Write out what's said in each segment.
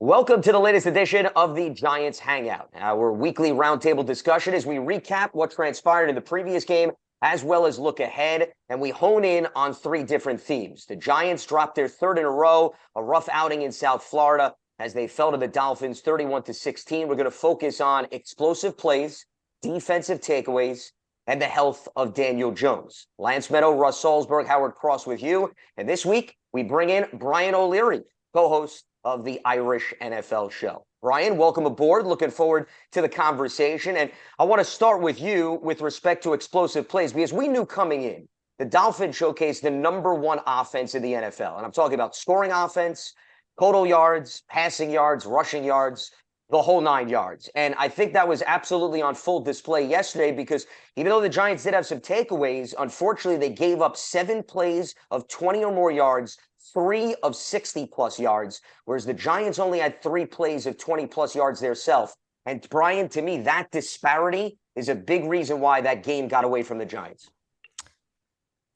Welcome to the latest edition of the Giants Hangout, our weekly roundtable discussion as we recap what transpired in the previous game, as well as look ahead, and we hone in on three different themes. The Giants dropped their third in a row, a rough outing in South Florida as they fell to the Dolphins 31-16. We're going to focus on explosive plays, defensive takeaways, and the health of Daniel Jones. Lance Meadow, Russ Salzberg, Howard Cross with you. And this week, we bring in Brian O'Leary, co-host of the Irish NFL show. Brian, welcome aboard. Looking forward to the conversation. And I want to start with you with respect to explosive plays, because we knew coming in, the Dolphins showcased the number one offense in the NFL. And I'm talking about scoring offense, total yards, passing yards, rushing yards, the whole 9 yards. And I think that was absolutely on full display yesterday because even though the Giants did have some takeaways, unfortunately, they gave up 7 plays of 20 or more yards, 3 of 60-plus yards, whereas the Giants only had 3 plays of 20-plus yards themselves. And, Brian, to me, that disparity is a big reason why that game got away from the Giants.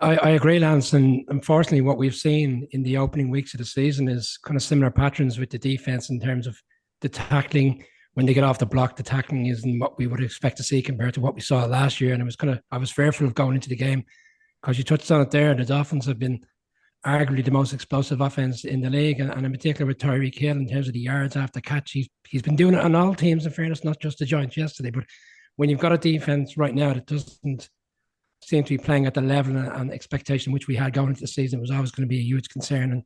I agree, Lance. And unfortunately, what we've seen in the opening weeks of the season is kind of similar patterns with the defense in terms of the tackling. When they get off the block, the tackling isn't what we would expect to see compared to what we saw last year. And I was fearful of going into the game because you touched on it there. The Dolphins have been arguably the most explosive offense in the league, and in particular with Tyreek Hill in terms of the yards after catch. He's been doing it on all teams, in fairness, not just the Giants yesterday. But when you've got a defense right now that doesn't seem to be playing at the level and expectation which we had going into the season, it was always going to be a huge concern. And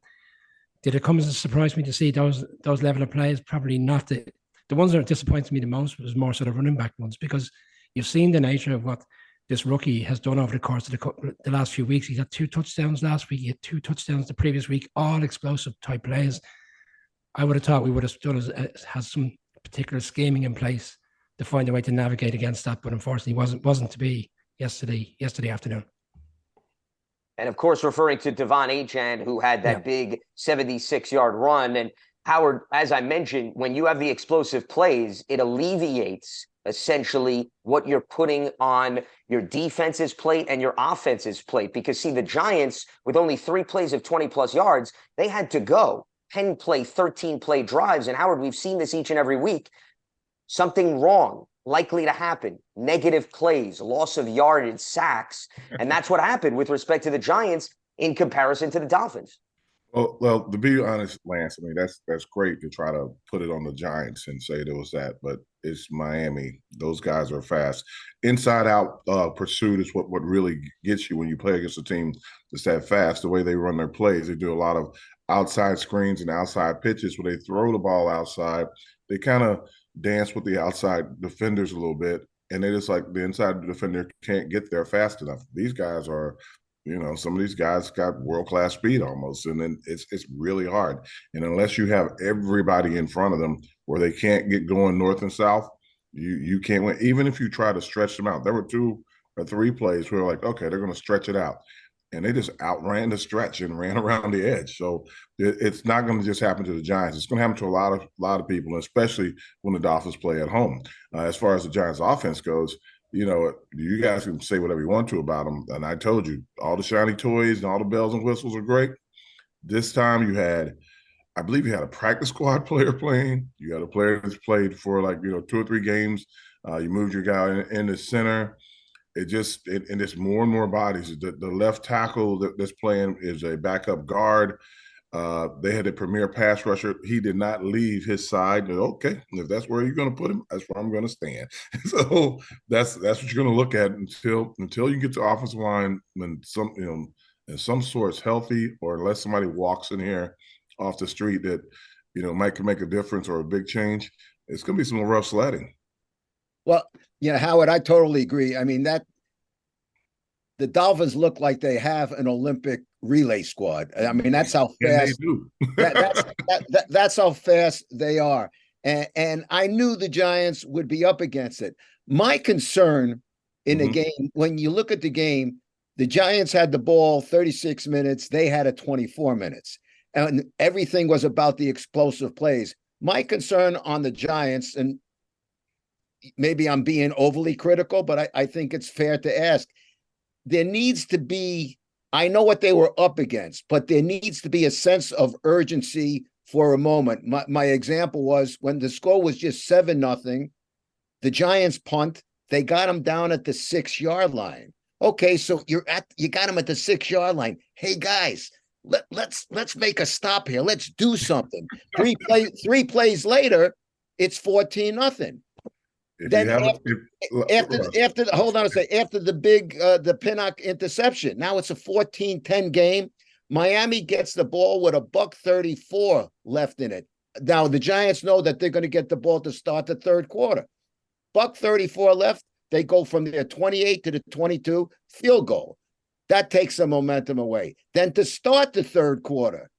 did it come as a surprise to me to see those level of plays? Probably not. The ones that disappointed me the most was more sort of running back ones, because you've seen the nature of what this rookie has done over the course of the last few weeks. He's had 2 touchdowns last week. He had 2 touchdowns the previous week, all explosive type plays. I would have thought we would have done has some particular scheming in place to find a way to navigate against that, but unfortunately wasn't to be yesterday afternoon. And of course, referring to Devon Achane, who had that big 76-yard run. And Howard, as I mentioned, when you have the explosive plays, it alleviates essentially what you're putting on your defense's plate and your offense's plate. Because, see, the Giants, with only 3 plays of 20-plus yards, they had to go 10-play, 13-play drives. And, Howard, we've seen this each and every week. Something wrong likely to happen. Negative plays, loss of yardage, sacks. And that's what happened with respect to the Giants in comparison to the Dolphins. Well, to be honest, Lance, I mean, that's great to try to put it on the Giants and say there was that, but it's Miami. Those guys are fast. Inside-out pursuit is what really gets you when you play against a team that's that fast. The way they run their plays, they do a lot of outside screens and outside pitches where they throw the ball outside. They kind of dance with the outside defenders a little bit, and they just like the inside defender can't get there fast enough. These guys are, some of these guys got world-class speed almost, and then it's really hard. And unless you have everybody in front of them where they can't get going north and south, you can't win. Even if you try to stretch them out. There were 2 or 3 plays where like, okay, they're going to stretch it out. And they just outran the stretch and ran around the edge. So it's not going to just happen to the Giants. It's going to happen to a lot of people, especially when the Dolphins play at home. As far as the Giants offense goes, you guys can say whatever you want to about them. And I told you, all the shiny toys and all the bells and whistles are great. This time I believe you had a practice squad player playing. You had a player that's played for 2 or 3 games. You moved your guy in the center. And it's more and more bodies. The left tackle that's playing is a backup guard. They had a premier pass rusher. He did not leave his side. Okay, if that's where you're going to put him, that's where I'm going to stand. So that's what you're going to look at until you get to offensive line when in some sorts healthy, or unless somebody walks in here off the street that might make a difference or a big change. It's going to be some rough sledding. Well, Howard, I totally agree. I mean, the Dolphins look like they have an Olympic relay squad. I mean, that's how fast that's how fast they are. And I knew the Giants would be up against it. My concern in the game, when you look at the game, the Giants had the ball 36 minutes. They had it 24 minutes. And everything was about the explosive plays. My concern on the Giants, and maybe I'm being overly critical, but I think it's fair to ask, there needs to be, I know what they were up against, but there needs to be a sense of urgency for a moment. My example was when the score was just 7-0, the Giants punt, they got them down at the 6-yard line. Okay, so you got them at the 6-yard line. Hey guys, let's make a stop here. Let's do something. Three plays later, it's 14-0. Then after hold on a second, after the big the Pinnock interception, now it's a 14-10 game. Miami gets the ball with $1:34 left in it. Now the Giants know that they're going to get the ball to start the third quarter. $1:34 left. They go from their 28 to the 22 field goal. That takes some momentum away. Then to start the third quarter,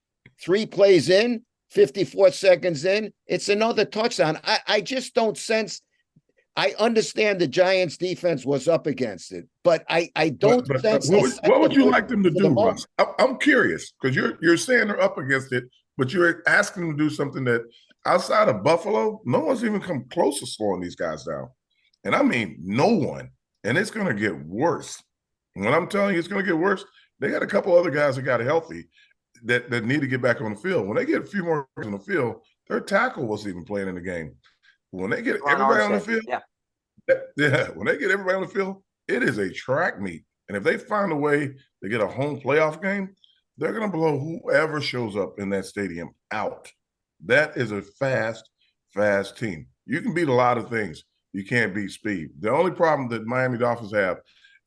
3 plays in, 54 seconds in, it's another touchdown. I just don't sense. I understand the Giants defense was up against it, but I don't sense. What would you like them to do, Russ? I'm curious because you're saying they're up against it, but you're asking them to do something that outside of Buffalo, no one's even come close to slowing these guys down. And I mean, no one. And it's going to get worse. When I'm telling you it's going to get worse, they got a couple other guys that got healthy that need to get back on the field. When they get a few more on the field, their tackle wasn't even playing in the game. When they get everybody on the field, when they get everybody on the field, it is a track meet. And if they find a way to get a home playoff game, they're going to blow whoever shows up in that stadium out. That is a fast team. You can beat a lot of things. You can't beat speed. The only problem that Miami Dolphins have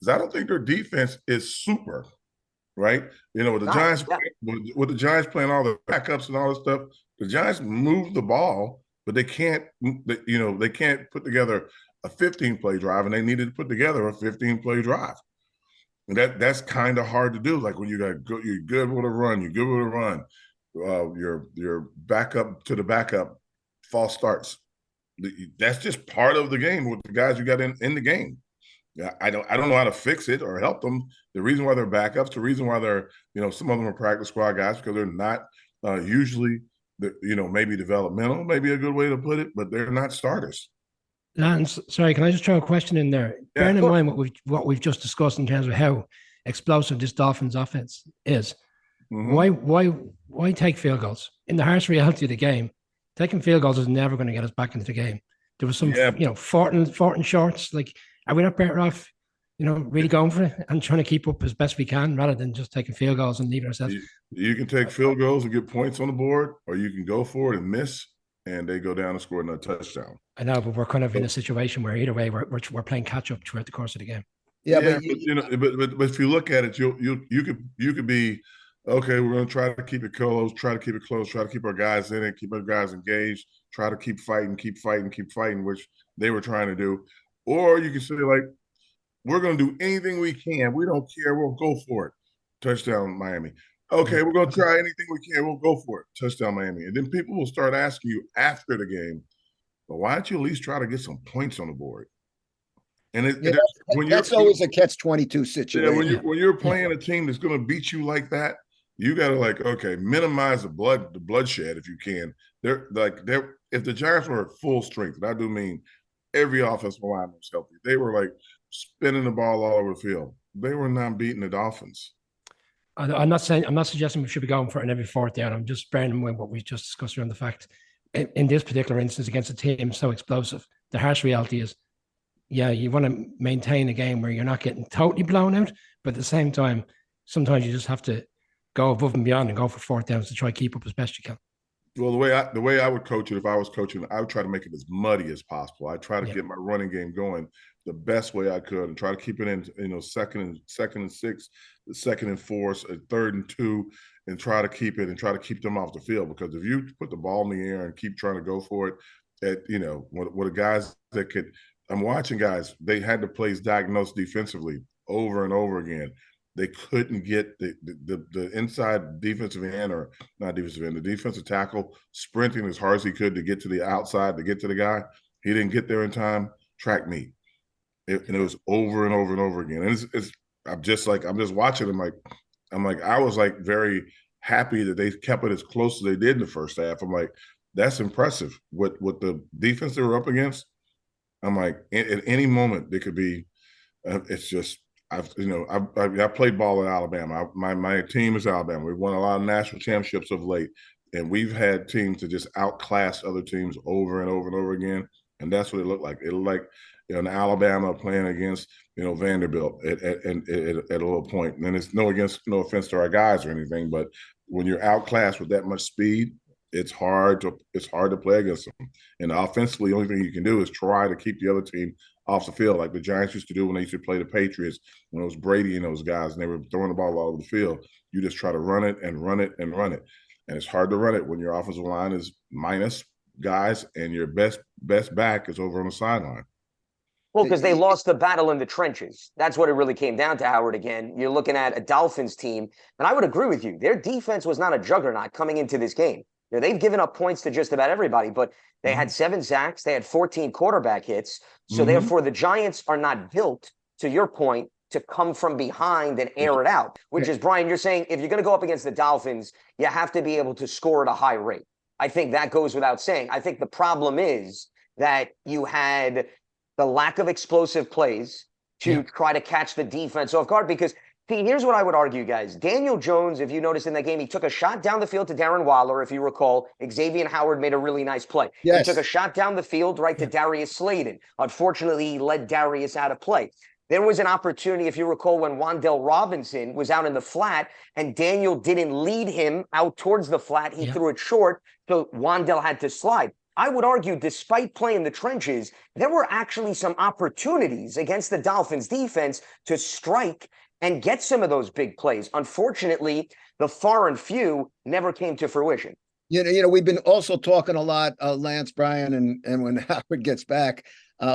is I don't think their defense is super, right? You know, with the Giants, with the Giants playing all the backups and all this stuff, the Giants move the ball, but they can't put together a 15-play drive, and they needed to put together a 15-play drive. And that's kind of hard to do. Like when you're good with a run, you're good with a run. Your backup to the backup false starts. That's just part of the game with the guys you got in the game. Yeah, I don't know how to fix it or help them. The reason why they're backups, the reason why they're, some of them are practice squad guys because they're not usually, maybe developmental, maybe a good way to put it, but they're not starters. Lance, sorry, can I just throw a question in there? Yeah, Bearing in mind what we've just discussed in terms of how explosive this Dolphins offense is, why take field goals? In the harsh reality of the game, taking field goals is never going to get us back into the game. There was some, fourth and shorts. Like, are we not better off, really going for it and trying to keep up as best we can rather than just taking field goals and leaving ourselves? You can take field goals and get points on the board, or you can go for it and miss, and they go down and score another touchdown. I know, but we're kind of in a situation where either way we're playing catch up throughout the course of the game. But if you look at it, you could be okay. We're going to try to keep it close, try to keep our guys in it, keep our guys engaged, try to keep fighting, which they were trying to do. Or you can say like, we're going to do anything we can. We don't care. We'll go for it. Touchdown, Miami. Okay, we're going to try anything we can. We'll go for it. Touchdown, Miami. And then people will start asking you after the game, well, why don't you at least try to get some points on the board? And that's always a catch-22 situation. Yeah, when you're playing a team that's going to beat you like that, you got to minimize the bloodshed if you can. If the Giants were at full strength, and I do mean every offensive line was healthy, they were like spinning the ball all over the field. They were not beating the Dolphins. I'm not suggesting we should be going for it in every fourth down. I'm just bearing in mind what we just discussed around the fact in this particular instance against a team so explosive. The harsh reality is, you want to maintain a game where you're not getting totally blown out, but at the same time, sometimes you just have to go above and beyond and go for fourth downs to try to keep up as best you can. Well, the way I would coach it, if I was coaching, I would try to make it as muddy as possible. I try to get my running game going the best way I could and try to keep it in, second and 6, second and 4, third and 2, and try to keep them off the field. Because if you put the ball in the air and keep trying to go for it, with the guys that could, I'm watching guys, they had the plays diagnosed defensively over and over again. They couldn't get the inside defensive end, or not defensive end, the defensive tackle sprinting as hard as he could to get to the outside, to get to the guy. He didn't get there in time, track meet. And it was over and over and over again. And I'm just watching them I was like very happy that they kept it as close as they did in the first half. I'm like, that's impressive. What the defense they were up against, I'm like, at any moment they could be. It's just I played ball in Alabama. My team is Alabama. We've won a lot of national championships of late. And we've had teams to just outclass other teams over and over and over again. And that's what it looked like. It looked like in Alabama playing against, Vanderbilt at a little point. And it's no offense to our guys or anything, but when you're outclassed with that much speed, it's hard to play against them. And offensively, the only thing you can do is try to keep the other team off the field, like the Giants used to do when they used to play the Patriots, when it was Brady and those guys, and they were throwing the ball all over the field. You just try to run it and run it and run it. And it's hard to run it when your offensive line is minus guys and your best back is over on the sideline. Well, because they lost the battle in the trenches. That's what it really came down to, Howard. Again, you're looking at a Dolphins team, and I would agree with you. Their defense was not a juggernaut coming into this game. They've given up points to just about everybody, but they had 7 sacks. They had 14 quarterback hits. So therefore, the Giants are not built, to your point, to come from behind and air it out, which is, Brian, you're saying if you're going to go up against the Dolphins, you have to be able to score at a high rate. I think that goes without saying. I think the problem is that you had the lack of explosive plays to try to catch the defense off guard. Because, see, here's what I would argue, guys. Daniel Jones, if you noticed in that game, he took a shot down the field to Darren Waller. If you recall, Xavier Howard made a really nice play. He took a shot down the field right to Darius Slayton. Unfortunately, he led Darius out of play. There was an opportunity, if you recall, when Wan'Dale Robinson was out in the flat and Daniel didn't lead him out towards the flat. He threw it short, so Wan'Dale had to slide. I would argue, despite playing the trenches, there were actually some opportunities against the Dolphins defense to strike and get some of those big plays. Unfortunately, the far and few never came to fruition. We've been also talking a lot, Lance, Brian, and when Howard gets back,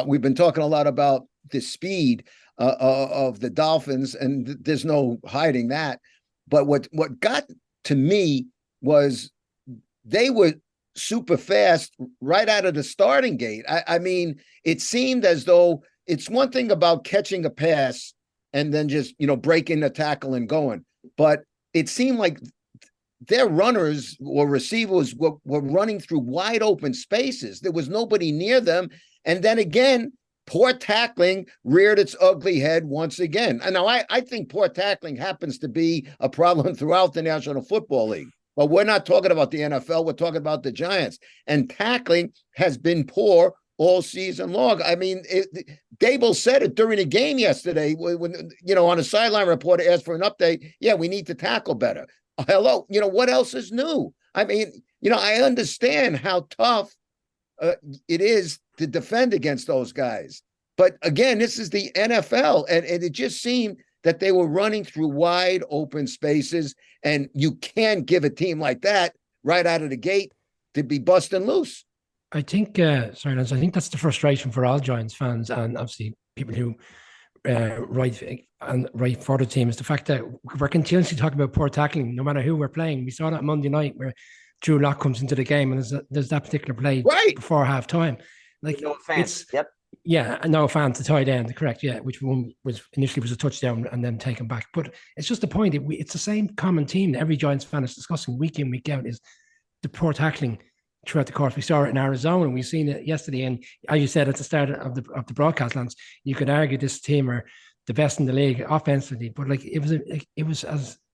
we've been talking a lot about the speed of the Dolphins, and there's no hiding that. But what got to me was they were super fast right out of the starting gate. I mean, it seemed as though it's one thing about catching a pass and then just, breaking the tackle and going. But it seemed like their runners or receivers were running through wide open spaces. There was nobody near them. And then again, poor tackling reared its ugly head once again. And now I think poor tackling happens to be a problem throughout the National Football League. But we're not talking about the NFL. We're talking about the Giants. And tackling has been poor all season long. I mean, Dable said it during the game yesterday when on a sideline reporter asked for an update. Yeah, we need to tackle better. Hello, what else is new? I mean, I understand how tough it is to defend against those guys. But again, this is the NFL, and it just seemed that they were running through wide open spaces, and you can't give a team like that right out of the gate to be busting loose. I think, Lance, I think that's the frustration for all Giants fans and obviously people who write for the team, is the fact that we're continuously talking about poor tackling, no matter who we're playing. We saw that Monday night where Drew Lock comes into the game and there's that particular play before half time. Like, no fans. No fans, the tight end, correct, which one was initially a touchdown and then taken back. But it's just the point, it's the same common theme that every Giants fan is discussing week in, week out, is the poor tackling throughout the course. We saw it in Arizona, and we've seen it yesterday. And as you said at the start of the broadcast, Lance, you could argue this team are the best in the league offensively, but like it was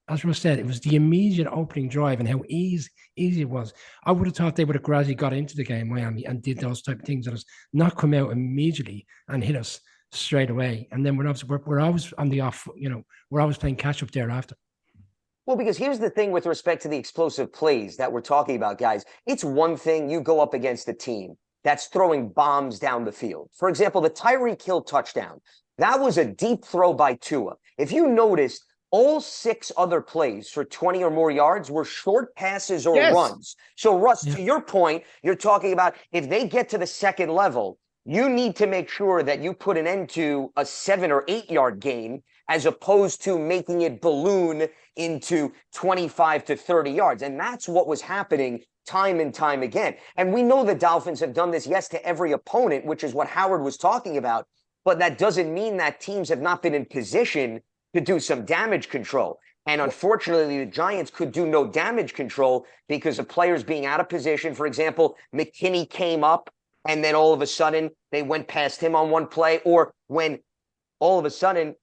as Russ said, it was the immediate opening drive and how easy it was. I would have thought they would have gradually got into the game, Miami, and did those type of things, that us not come out immediately and hit us straight away. And then we're always on the off, we're always playing catch up thereafter. Well, because here's the thing with respect to the explosive plays that we're talking about, guys. It's one thing you go up against a team that's throwing bombs down the field. For example, the Tyreek Hill touchdown, that was a deep throw by Tua. If you noticed, all 6 other plays for 20 or more yards were short passes or runs. So, Russ, to your point, you're talking about if they get to the second level, you need to make sure that you put an end to a 7 or 8 yard gain, as opposed to making it balloon into 25 to 30 yards. And that's what was happening time and time again. And we know the Dolphins have done this, yes, to every opponent, which is what Howard was talking about. But that doesn't mean that teams have not been in position to do some damage control. And unfortunately, the Giants could do no damage control because of players being out of position. For example, McKinney came up and then all of a sudden they went past him on one play, or when all of a sudden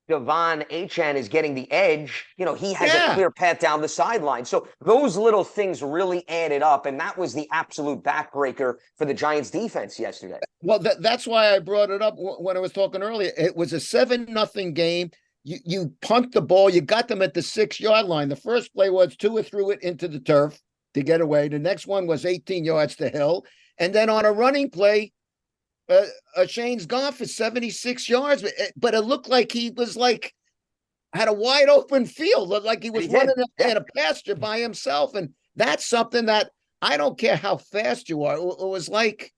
Devon Achan is getting the edge, he has a Yeah. clear path down the sideline. So those little things really added up, and that was the absolute backbreaker for the Giants defense yesterday. Well, that's why I brought it up when I was talking earlier. It was a 7-0 game. You punt the ball. You got them at the 6-yard line. The first play was Tua threw it into the turf to get away. The next one was 18 yards to Hill. And then on a running play, Shane's gone for 76 yards. But it looked like he was had a wide open field, looked like he was running in a pasture by himself. And that's something that I don't care how fast you are. It was like,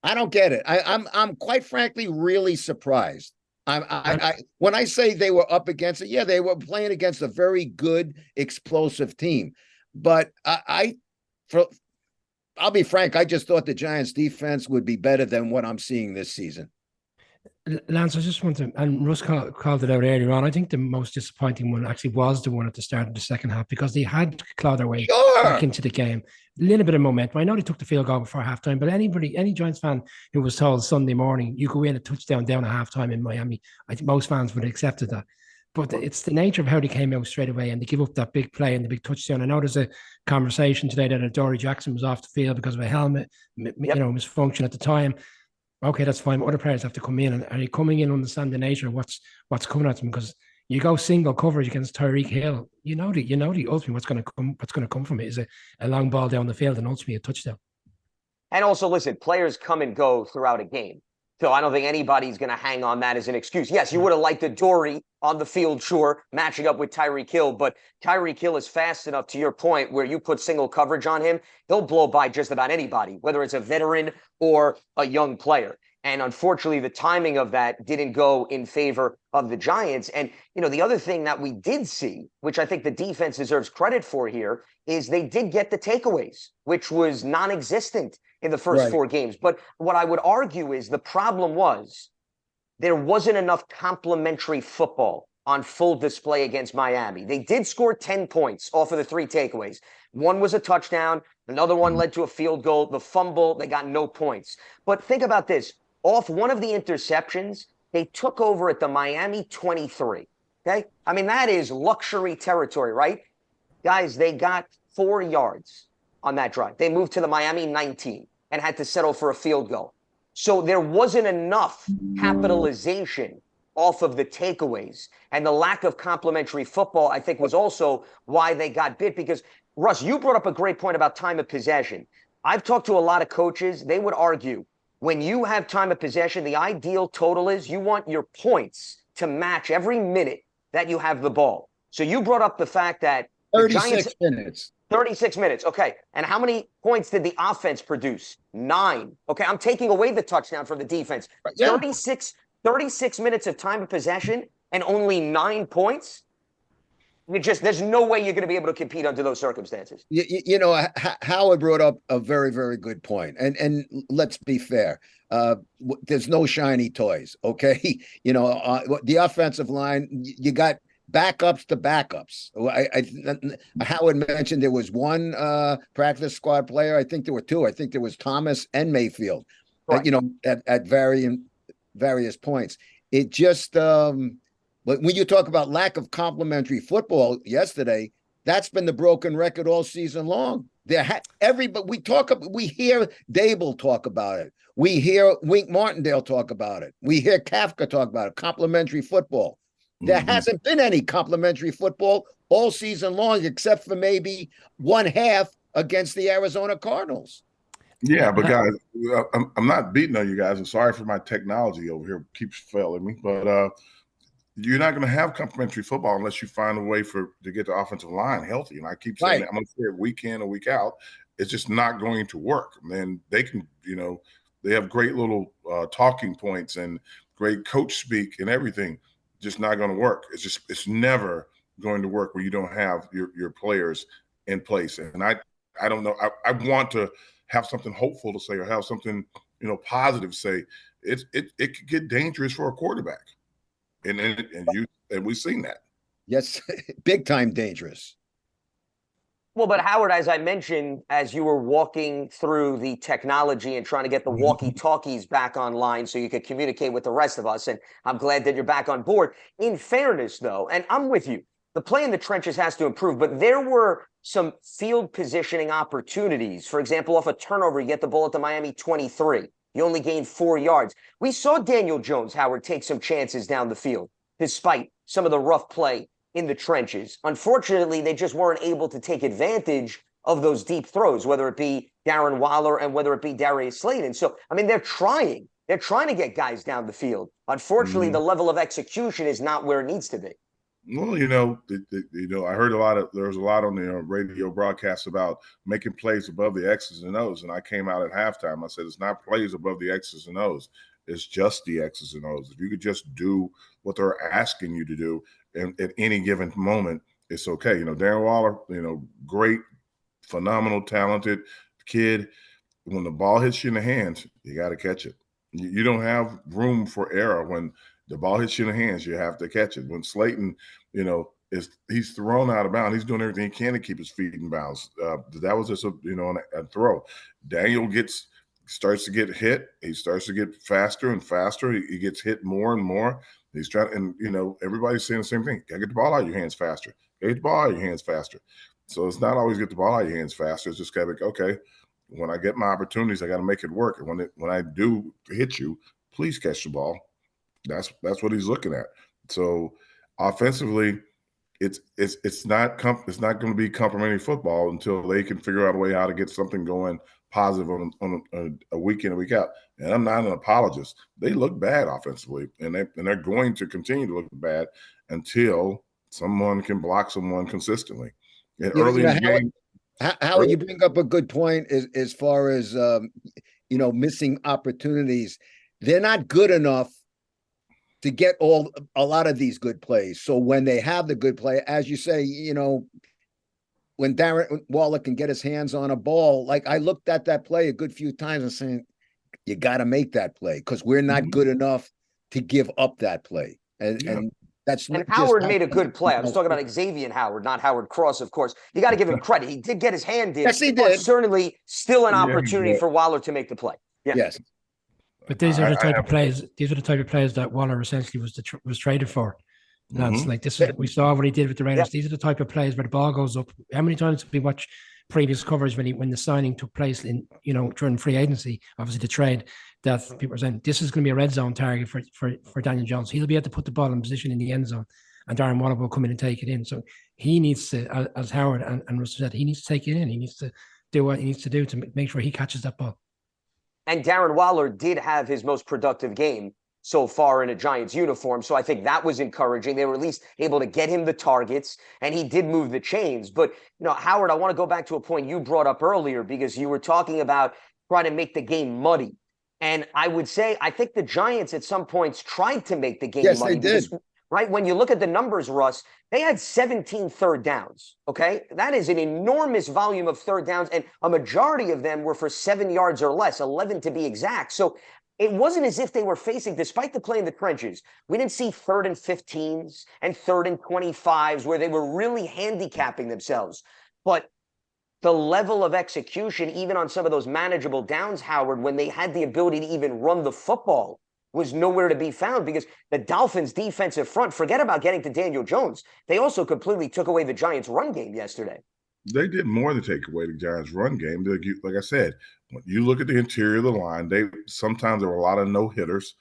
I don't get it. I'm quite frankly really surprised. When I say they were up against it, yeah, they were playing against a very good, explosive team. But I'll be frank, I just thought the Giants defense would be better than what I'm seeing this season. Lance, I just want to, and Russ called it out earlier on. I think the most disappointing one actually was the one at the start of the second half, because they had clawed their way back into the game. A little bit of momentum. I know they took the field goal before halftime, but any Giants fan who was told Sunday morning you could win a touchdown down at halftime in Miami, I think most fans would have accepted that. But it's the nature of how they came out straight away and they give up that big play and the big touchdown. I know there's a conversation today that Adoree Jackson was off the field because of a helmet, misfunction at the time. Okay, that's fine. Other players have to come in, and are they coming in understand the nature of what's coming at them? Because you go single coverage against Tyreek Hill, you know the ultimately what's going to come from it is a long ball down the field and ultimately a touchdown. And also, listen, players come and go throughout a game. So I don't think anybody's going to hang on that as an excuse. Yes, you would have liked Adoree on the field, sure, matching up with Tyreek Hill, but Tyreek Hill is fast enough, to your point, where you put single coverage on him, he'll blow by just about anybody, whether it's a veteran or a young player. And unfortunately, the timing of that didn't go in favor of the Giants. And, the other thing that we did see, which I think the defense deserves credit for here, is they did get the takeaways, which was non-existent in the first 4 games. But what I would argue is the problem was there wasn't enough complementary football on full display against Miami. They did score 10 points off of the 3 takeaways. One was a touchdown. Another one led to a field goal. The fumble, they got no points. But think about this. Off one of the interceptions, they took over at the Miami 23. Okay? I mean, that is luxury territory, right? Guys, they got 4 yards on that drive. They moved to the Miami 19 and had to settle for a field goal. So there wasn't enough capitalization off of the takeaways. And the lack of complementary football, I think, was also why they got bit. Because, Russ, you brought up a great point about time of possession. I've talked to a lot of coaches. They would argue when you have time of possession, the ideal total is you want your points to match every minute that you have the ball. So you brought up the fact that 36 minutes. 36 minutes. Okay. And how many points did the offense produce? 9. Okay. I'm taking away the touchdown from the defense. Yeah. 36 minutes of time of possession and only 9 points. There's no way you're going to be able to compete under those circumstances. Howard brought up a very, very good point. And let's be fair. There's no shiny toys. Okay. The offensive line, you got backups to backups. Howard mentioned there was one practice squad player. I think there were 2. I think there was Thomas and Mayfield, right. At various points. It just, but when you talk about lack of complementary football yesterday, that's been the broken record all season long. We hear Dable talk about it. We hear Wink Martindale talk about it. We hear Kafka talk about it. Complementary football. There hasn't been any complementary football all season long, except for maybe one half against the Arizona Cardinals. Yeah, but guys, I'm not beating on you guys. I'm sorry for my technology over here keeps failing me, but you're not going to have complementary football unless you find a way to get the offensive line healthy. And I keep saying that. I'm going to say it week in or week out. It's just not going to work. And they can, they have great little talking points and great coach speak and everything. Just not going to work. It's never going to work where you don't have your players in place. And I don't know. I want to have something hopeful to say or have something, positive to say. It could get dangerous for a quarterback. And we've seen that. Yes, big time dangerous. Well, but Howard, as I mentioned, as you were walking through the technology and trying to get the walkie-talkies back online so you could communicate with the rest of us, and I'm glad that you're back on board. In fairness, though, and I'm with you, the play in the trenches has to improve, but there were some field positioning opportunities. For example, off a turnover, you get the ball at the Miami 23. You only gained 4 yards. We saw Daniel Jones, Howard, take some chances down the field, despite some of the rough play in the trenches. Unfortunately, they just weren't able to take advantage of those deep throws, whether it be Darren Waller and whether it be Darius Slayton. So, I mean, they're trying. They're trying to get guys down the field. Unfortunately, the level of execution is not where it needs to be. Well, I heard there was a lot on the radio broadcast about making plays above the X's and O's, and I came out at halftime. I said it's not plays above the X's and O's. It's just the X's and O's. If you could just do what they're asking you to do, and at any given moment, it's okay. Darren Waller, great, phenomenal, talented kid. When the ball hits you in the hands, you got to catch it. You don't have room for error. When the ball hits you in the hands, you have to catch it. When Slayton, he's thrown out of bounds. He's doing everything he can to keep his feet in bounds. That was just a throw. Daniel starts to get hit. He starts to get faster and faster. He gets hit more and more. He's trying, and everybody's saying the same thing. Gotta get the ball out of your hands faster. Get the ball out of your hands faster. So it's not always get the ball out of your hands faster. It's just gotta be, okay, when I get my opportunities, I got to make it work. And when I do hit you, please catch the ball. That's what he's looking at. So offensively, it's not going to be complimentary football until they can figure out a way how to get something going positive on a week in and week out. And I'm not an apologist. They look bad offensively, and they're going to continue to look bad until someone can block someone consistently. And early in the game. How you bring up a good point as far as missing opportunities. They're not good enough to get a lot of these good plays. So when they have the good play, as you say, when Darren Waller can get his hands on a ball, like I looked at that play a good few times and saying, you got to make that play because we're not good enough to give up that play. And Howard made a good play. I was talking about Xavier Howard, not Howard Cross, of course. You got to give him credit. He did get his hand in. Yes, he did. Certainly still an opportunity for Waller to make the play. Yeah. Yes. But these are the type of plays. These are the type of plays that Waller essentially was traded for. That's like this. We saw what he did with the Raiders. These are the type of plays where the ball goes up. How many times have we watched previous coverage when the signing took place in during free agency, obviously the trade, that people are saying this is going to be a red zone target for Daniel Jones. He'll be able to put the ball in position in the end zone, and Darren Waller will come in and take it in. So he needs to, as Howard and Russell said, he needs to take it in. He needs to do what he needs to do to make sure he catches that ball. And Darren Waller did have his most productive game so far in a Giants uniform. So I think that was encouraging. They were at least able to get him the targets, and he did move the chains. But, Howard, I want to go back to a point you brought up earlier because you were talking about trying to make the game muddy. And I would say, I think the Giants at some points tried to make the game muddy. Yes, they did. Because, right, when you look at the numbers, Russ, they had 17 third downs, okay? That is an enormous volume of third downs, and a majority of them were for 7 yards or less, 11 to be exact. So it wasn't as if they were facing, despite the play in the trenches, we didn't see 3rd and 15s and 3rd and 25s where they were really handicapping themselves. But the level of execution, even on some of those manageable downs, Howard, when they had the ability to even run the football, was nowhere to be found because the Dolphins' defensive front, forget about getting to Daniel Jones, they also completely took away the Giants' run game yesterday. They did more than take away the Giants' run game. Like I said, when you look at the interior of the line, sometimes there were a lot of no-hitters,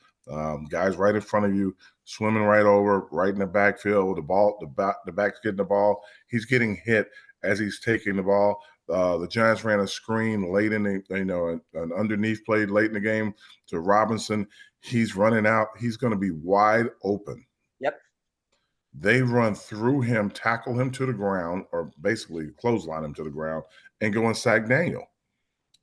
guys right in front of you, swimming right over, right in the backfield with the ball, the back's getting the ball. He's getting hit as he's taking the ball. The Giants ran a screen late in the, an underneath play late in the game to Robinson. He's running out. He's going to be wide open. Yep. They run through him, tackle him to the ground, or basically clothesline him to the ground, and go and sack Daniel.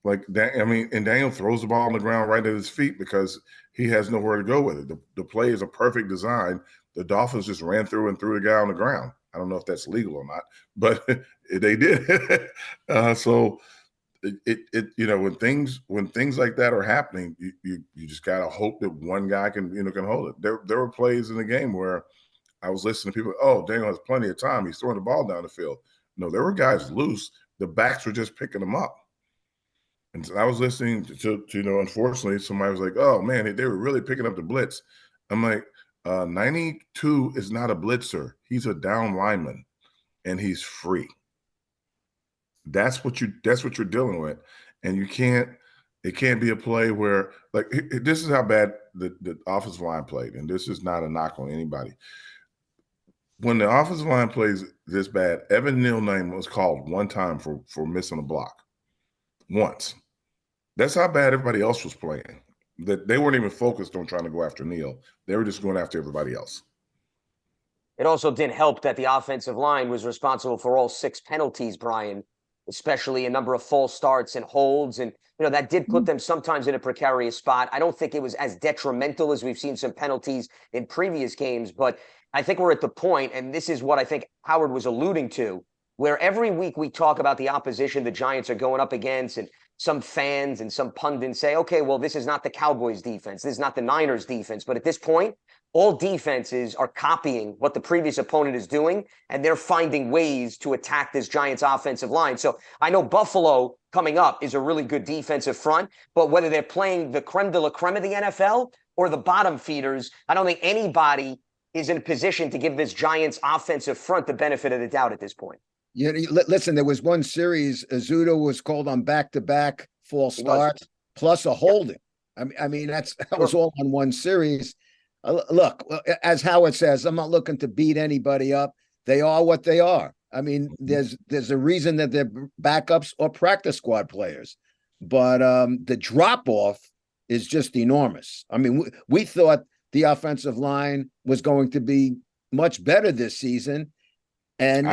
And Daniel throws the ball on the ground right at his feet because he has nowhere to go with it. The play is a perfect design. The Dolphins just ran through and threw the guy on the ground. I don't know if that's legal or not, but they did. So when things like that are happening, you just gotta hope that one guy can hold it. There were plays in the game where I was listening to people. Oh, Daniel has plenty of time. He's throwing the ball down the field. No, there were guys loose the backs were just picking them up. And so I was listening to unfortunately, somebody was like, "Oh man, they were really picking up the blitz." I'm like, 92 is not a blitzer. He's a down lineman, and he's free. That's what you're dealing with, and you can't. It can't be a play where this is how bad the offensive line played, and this is not a knock on anybody. When the offensive line plays this bad, Evan Neal name was called one time for missing a block. Once. That's how bad everybody else was playing. That they weren't even focused on trying to go after Neal. They were just going after everybody else. It also didn't help that the offensive line was responsible for all 6 penalties, Brian, especially a number of false starts and holds. And, that did put them sometimes in a precarious spot. I don't think it was as detrimental as we've seen some penalties in previous games, but I think we're at the point, and this is what I think Howard was alluding to, where every week we talk about the opposition the Giants are going up against, and some fans and some pundits say, okay, well, this is not the Cowboys defense. This is not the Niners defense. But at this point, all defenses are copying what the previous opponent is doing, and they're finding ways to attack this Giants offensive line. So I know Buffalo coming up is a really good defensive front, but whether they're playing the creme de la creme of the NFL or the bottom feeders, I don't think anybody is in a position to give this Giants offensive front the benefit of the doubt at this point. Yeah, listen, there was one series, Azuda was called on back-to-back false starts, plus a holding. I mean, that was all on one series. Look, as Howard says, I'm not looking to beat anybody up. They are what they are. I mean, there's a reason that they're backups or practice squad players. But the drop-off is just enormous. I mean, we thought the offensive line was going to be much better this season. And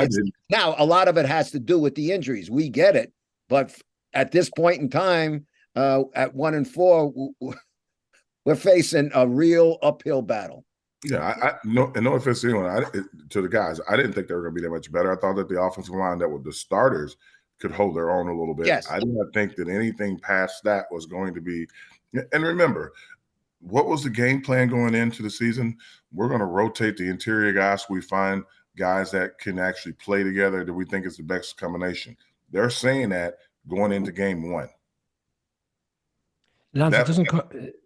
now a lot of it has to do with the injuries. We get it. But at this point in time, at 1-4, we're facing a real uphill battle. Yeah, no offense to anyone, to the guys, I didn't think they were going to be that much better. I thought that the offensive line that were the starters could hold their own a little bit. Yes. I did not think that anything past that was going to be. And remember, what was the game plan going into the season? We're going to rotate the interior guys. We find guys that can actually play together that we think is the best combination. They're saying that going into game 1. Lance, it doesn't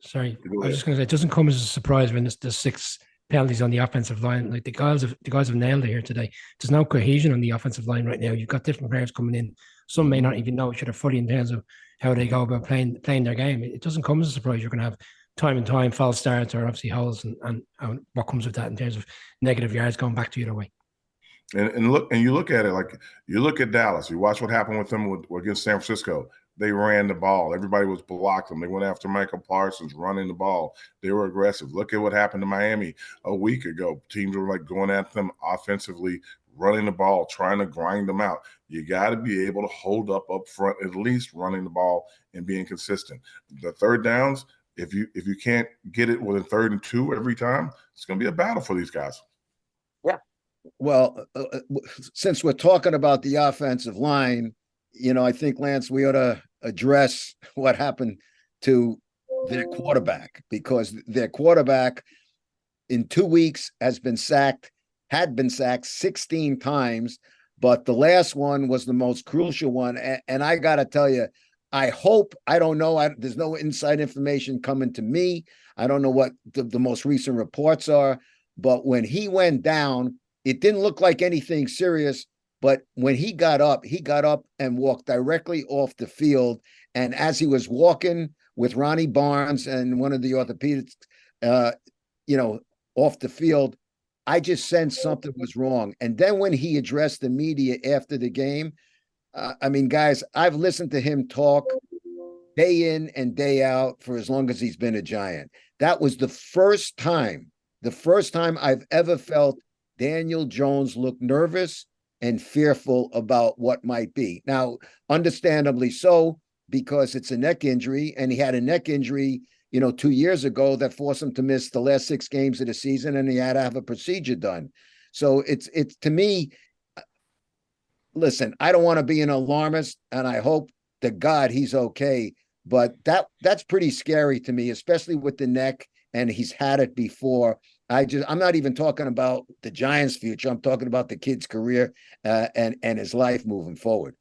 sorry, I was just going to say, it doesn't come as a surprise when there's 6 penalties on the offensive line. Like the guys have nailed it here today. There's no cohesion on the offensive line right now. You've got different players coming in. Some may not even know each other fully in terms of how they go about playing their game. It doesn't come as a surprise. You're going to have time and time false starts or obviously holes and what comes with that in terms of negative yards going back to either way. And you look at it like you look at Dallas. You watch what happened with them against San Francisco. They ran the ball. Everybody was blocking them. They went after Michael Parsons, running the ball. They were aggressive. Look at what happened to Miami a week ago. Teams were like going at them offensively, running the ball, trying to grind them out. You got to be able to hold up front, at least running the ball and being consistent. The third downs, if you can't get it within 3rd and 2 every time, it's going to be a battle for these guys. Yeah. Well, since we're talking about the offensive line, I think, Lance, we ought to address what happened to their quarterback, because their quarterback in 2 weeks had been sacked 16 times, but the last one was the most crucial one. And I got to tell you, I don't know, there's no inside information coming to me. I don't know what the most recent reports are, but when he went down, it didn't look like anything serious. But when he got up and walked directly off the field. And as he was walking with Ronnie Barnes and one of the orthopedics, off the field, I just sensed something was wrong. And then when he addressed the media after the game, guys, I've listened to him talk day in and day out for as long as he's been a Giant. That was the first time I've ever felt Daniel Jones look nervous and fearful about what might be. Now, understandably so, because it's a neck injury, and he had a neck injury, 2 years ago that forced him to miss the last 6 games of the season, and he had to have a procedure done. So it's to me, listen, I don't want to be an alarmist, and I hope to God he's okay, but that's pretty scary to me, especially with the neck, and he's had it before. I'm not even talking about the Giants' future. I'm talking about the kid's career and his life moving forward.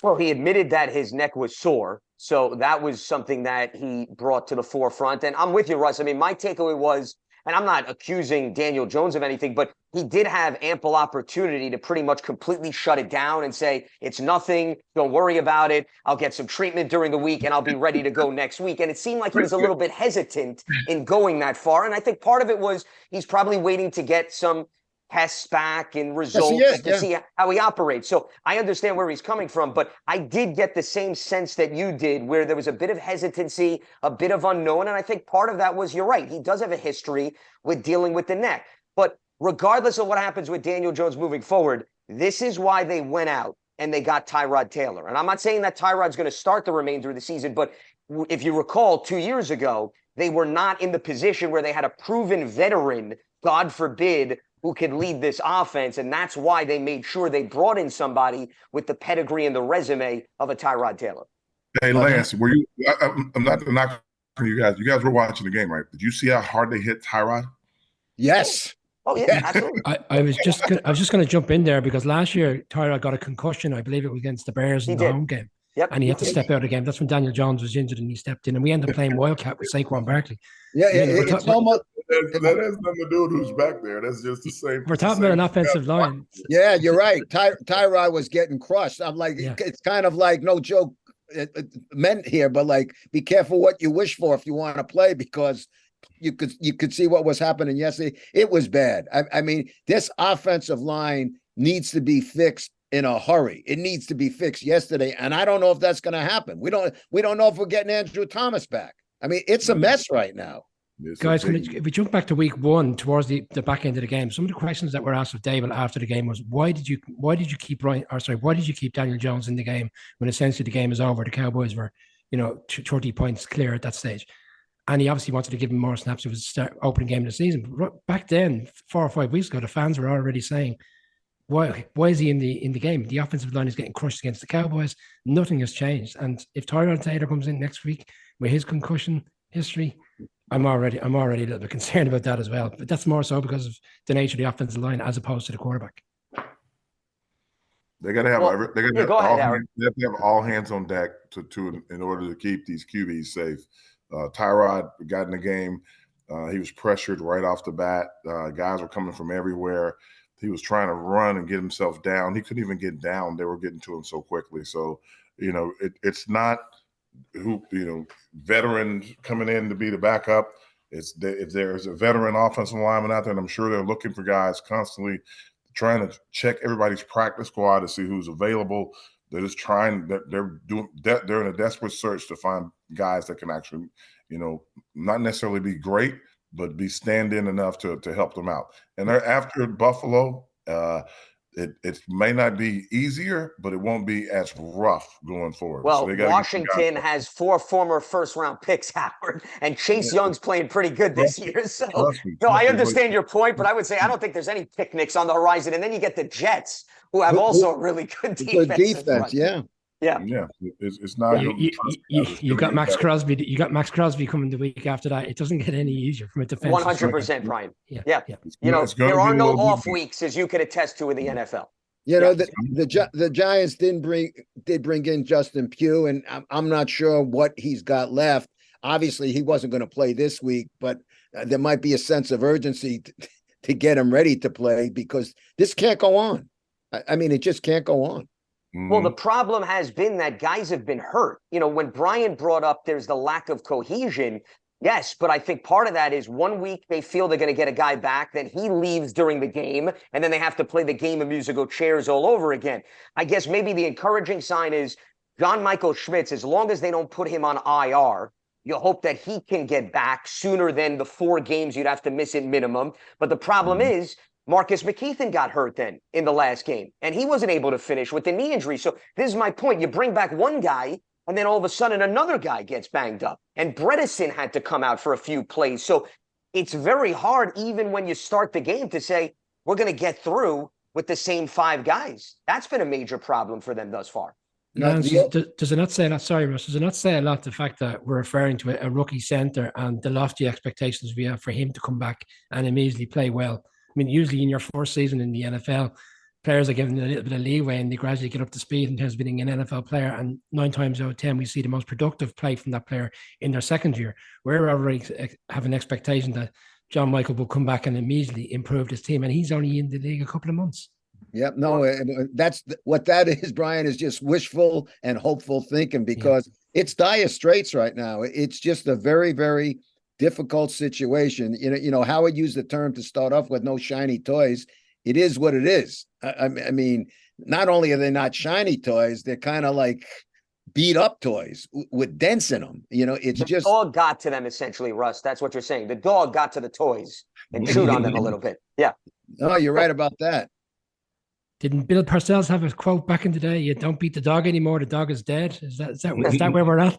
Well, he admitted that his neck was sore. So that was something that he brought to the forefront. And I'm with you, Russ. I mean, my takeaway was, and I'm not accusing Daniel Jones of anything, but he did have ample opportunity to pretty much completely shut it down and say, it's nothing. Don't worry about it. I'll get some treatment during the week and I'll be ready to go next week. And it seemed like he was a little bit hesitant in going that far. And I think part of it was he's probably waiting to get some tests back and results to see how he operates. So I understand where he's coming from, but I did get the same sense that you did, where there was a bit of hesitancy, a bit of unknown. And I think part of that was, you're right, he does have a history with dealing with the neck. But regardless of what happens with Daniel Jones moving forward, this is why they went out and they got Tyrod Taylor. And I'm not saying that Tyrod's going to start the remainder of the season, but if you recall 2 years ago, they were not in the position where they had a proven veteran, God forbid, who could lead this offense. And that's why they made sure they brought in somebody with the pedigree and the resume of a Tyrod Taylor. Hey, Lance, were you – I'm not you guys. You guys were watching the game, right? Did you see how hard they hit Tyrod? Yes. Oh, yeah, absolutely. I was just going to jump in there because last year Tyrod got a concussion. I believe it was against the Bears in the home game. Yep. And he had to step out of the game. That's when Daniel Jones was injured and he stepped in. And we ended up playing Wildcat with Saquon Barkley. Yeah, it's almost – that has nothing to do with who's back there. That's just the same. We're talking about an offensive line. Yeah, you're right. Tyrod was getting crushed. I'm like, it's kind of like, no joke meant here, but like, be careful what you wish for if you want to play, because you could see what was happening yesterday. It was bad. I mean, this offensive line needs to be fixed in a hurry. It needs to be fixed yesterday, and I don't know if that's going to happen. We don't know if we're getting Andrew Thomas back. I mean, it's a mess right now. Guys, if we jump back to week one towards the back end of the game, some of the questions that were asked of David after the game was, why did you keep Daniel Jones in the game when essentially the game is over? The Cowboys were, 30 points clear at that stage. And he obviously wanted to give him more snaps. It was the opening game of the season. But back then, 4 or 5 weeks ago, the fans were already saying, why is he in the game? The offensive line is getting crushed against the Cowboys. Nothing has changed. And if Tyrod Taylor comes in next week with his concussion history, I'm already a little bit concerned about that as well. But that's more so because of the nature of the offensive line as opposed to the quarterback. They got to have they have to have all hands on deck to in order to keep these QBs safe. Tyrod got in the game. He was pressured right off the bat. Guys were coming from everywhere. He was trying to run and get himself down. He couldn't even get down. They were getting to him so quickly. So, it's not veterans coming in to be the backup. If there's a veteran offensive lineman out there, and I'm sure they're looking for guys constantly, trying to check everybody's practice squad to see who's available. They're just they're in a desperate search to find guys that can actually, not necessarily be great, but be stand-in enough to help them out. And they're after Buffalo. It may not be easier, but it won't be as rough going forward. Well, so Washington has 4 former first-round picks, Howard, and Chase Young's playing pretty good this year. So, I understand your point, but I would say I don't think there's any picnics on the horizon. And then you get the Jets, who have also a really good defense. Good defense, yeah. It's not. You got Max Crosby. You got Max Crosby coming the week after that. It doesn't get any easier from a defense. 100%, Brian. Yeah. There are no off weeks, as you could attest to in the NFL. The Giants did bring in Justin Pugh, and I'm not sure what he's got left. Obviously, he wasn't going to play this week, but there might be a sense of urgency to get him ready to play, because this can't go on. I mean, it just can't go on. Well, the problem has been that guys have been hurt. When Brian brought up there's the lack of cohesion, yes, but I think part of that is 1 week they feel they're going to get a guy back, then he leaves during the game, and then they have to play the game of musical chairs all over again. I guess maybe the encouraging sign is John Michael Schmitz, as long as they don't put him on IR, you hope that he can get back sooner than the 4 games you'd have to miss at minimum. But the problem is Marcus McKeithen got hurt then in the last game, and he wasn't able to finish with the knee injury. So this is my point. You bring back one guy, and then all of a sudden another guy gets banged up. And Bredesen had to come out for a few plays. So it's very hard, even when you start the game, to say, we're going to get through with the same 5 guys. That's been a major problem for them thus far. Does it not say a lot? Sorry, Russ. Does it not say a lot the fact that we're referring to a rookie center and the lofty expectations we have for him to come back and immediately play well? I mean, usually in your first season in the NFL, players are given a little bit of leeway and they gradually get up to speed in terms of being an NFL player. And 9 times out of 10, we see the most productive play from that player in their second year. We're already have an expectation that John Michael will come back and immediately improve this team. And he's only in the league a couple of months. Yep. No, that's what that is, Brian, is just wishful and hopeful thinking, because it's dire straits right now. It's just a very, very difficult situation. You know, Howard used the term to start off with, no shiny toys. It is what it is. I mean, not only are they not shiny toys, they're kind of like beat up toys with dents in them. You know, it's the just dog got to them, essentially, Russ. That's what you're saying. The dog got to the toys and chewed on them a little bit. Yeah. No, you're right about that. Didn't Bill Parcells have a quote back in the day? You don't beat the dog anymore. The dog is dead. Is that where we're at?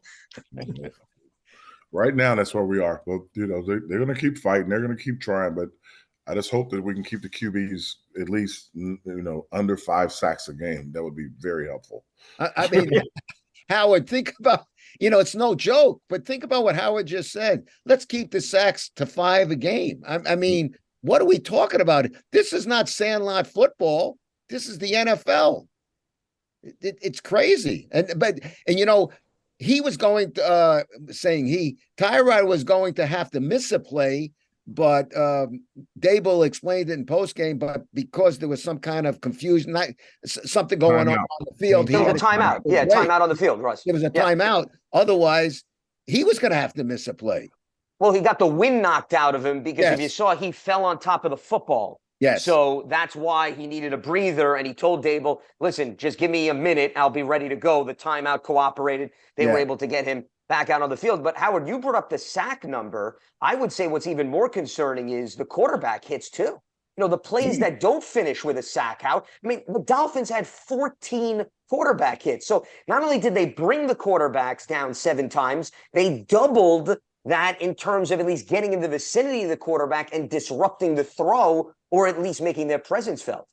Right now, that's where we are. Well, you know, they're going to keep fighting. They're going to keep trying, but I just hope that we can keep the QBs at least, you know, under 5 sacks a game. That would be very helpful. I mean, Howard, think about, you know, it's no joke, but think about what Howard just said. Let's keep the sacks to 5 a game. I mean, what are we talking about? This is not sandlot football. This is the NFL. It's crazy. And you know, he was going to saying Tyrod was going to have to miss a play, but Dable explained it in postgame, but because there was some kind of confusion, something going on the field. There was a timeout. Yeah, timeout on the field, Russ. There was a timeout. Otherwise, he was going to have to miss a play. Well, he got the wind knocked out of him because if you saw, he fell on top of the football. Yes. So that's why he needed a breather, and he told Dable, listen, just give me a minute. I'll be ready to go. The timeout cooperated. They were able to get him back out on the field. But Howard, you brought up the sack number. I would say what's even more concerning is the quarterback hits too. You know, the plays that don't finish with a sack out. I mean, the Dolphins had 14 quarterback hits. So not only did they bring the quarterbacks down 7 times, they doubled that in terms of at least getting in the vicinity of the quarterback and disrupting the throw, or at least making their presence felt.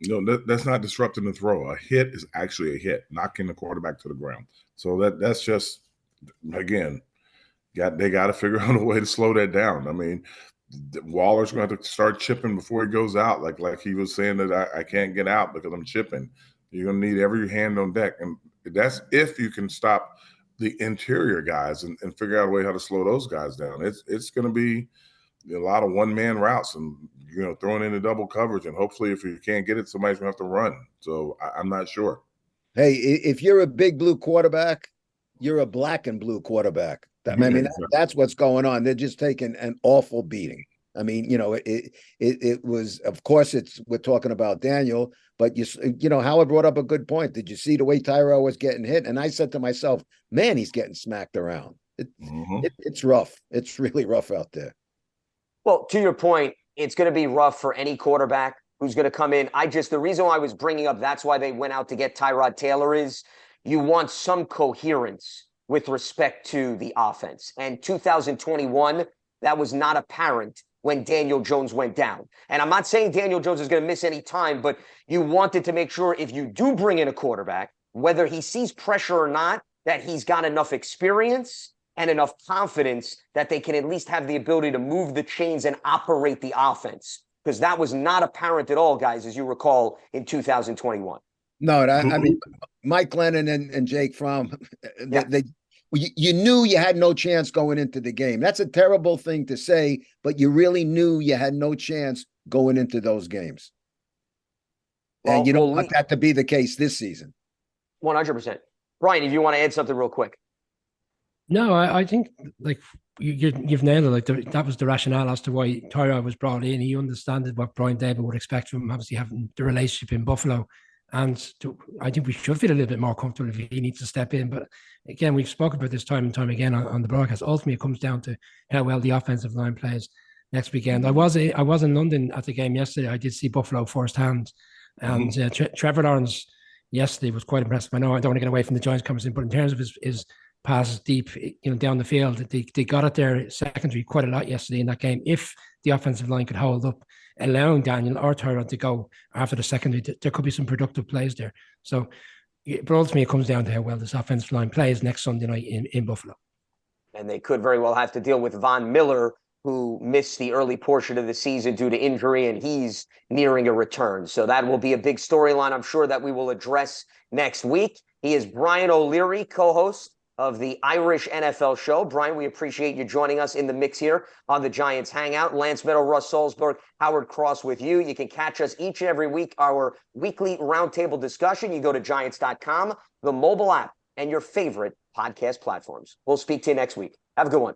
No, that's not disrupting the throw. A hit is actually a hit, knocking the quarterback to the ground. So that's just, again, they got to figure out a way to slow that down. I mean, Waller's going to have to start chipping before he goes out, like he was saying that I can't get out because I'm chipping. You're going to need every hand on deck, and that's if you can stop the interior guys and figure out a way how to slow those guys down. It's going to be a lot of one-man routes and, you know, throwing in the double coverage, and hopefully if you can't get it, somebody's gonna have to run. So I'm not sure. Hey, if you're a big blue quarterback, you're a black and blue quarterback. I mean, that's what's going on. They're just taking an awful beating. I mean, you know, it was, of course, we're talking about Daniel, but you know, Howard brought up a good point. Did you see the way Tyrell was getting hit? And I said to myself, man, he's getting smacked around. It's rough. It's really rough out there. Well, to your point, it's going to be rough for any quarterback who's going to come in. The reason why I was bringing up, that's why they went out to get Tyrod Taylor, is you want some coherence with respect to the offense. And 2021, that was not apparent when Daniel Jones went down. And I'm not saying Daniel Jones is going to miss any time, but you wanted to make sure if you do bring in a quarterback, whether he sees pressure or not, that he's got enough experience and enough confidence that they can at least have the ability to move the chains and operate the offense. Because that was not apparent at all, guys, as you recall, in 2021. No, I mean, Mike Lennon and Jake Fromm, you knew you had no chance going into the game. That's a terrible thing to say, but you really knew you had no chance going into those games. And you don't want that to be the case this season. 100%. Brian, if you want to add something real quick. No, I think like you've nailed it. Like that was the rationale as to why Tyrod was brought in. He understood what Brian Dable would expect from him, obviously having the relationship in Buffalo. And I think we should feel a little bit more comfortable if he needs to step in. But again, we've spoken about this time and time again on the broadcast. Ultimately, it comes down to how well the offensive line plays next weekend. I was in London at the game yesterday. I did see Buffalo firsthand. And Trevor Lawrence yesterday was quite impressive. I know I don't want to get away from the Giants conversation, but in terms of his passes deep, down the field, they got at their secondary quite a lot yesterday in that game. If the offensive line could hold up, allowing Daniel or Tyrod to go after the secondary, there could be some productive plays there. So, but ultimately, it comes down to how well this offensive line plays next Sunday night in Buffalo. And they could very well have to deal with Von Miller, who missed the early portion of the season due to injury, and he's nearing a return. So that will be a big storyline, I'm sure, that we will address next week. He is Brian O'Leary, co-host of the Irish NFL show. Brian, we appreciate you joining us in the mix here on the Giants Hangout. Lance Meadow, Russ Salzberg, Howard Cross with you. You can catch us each and every week, our weekly roundtable discussion. You go to Giants.com, the mobile app, and your favorite podcast platforms. We'll speak to you next week. Have a good one.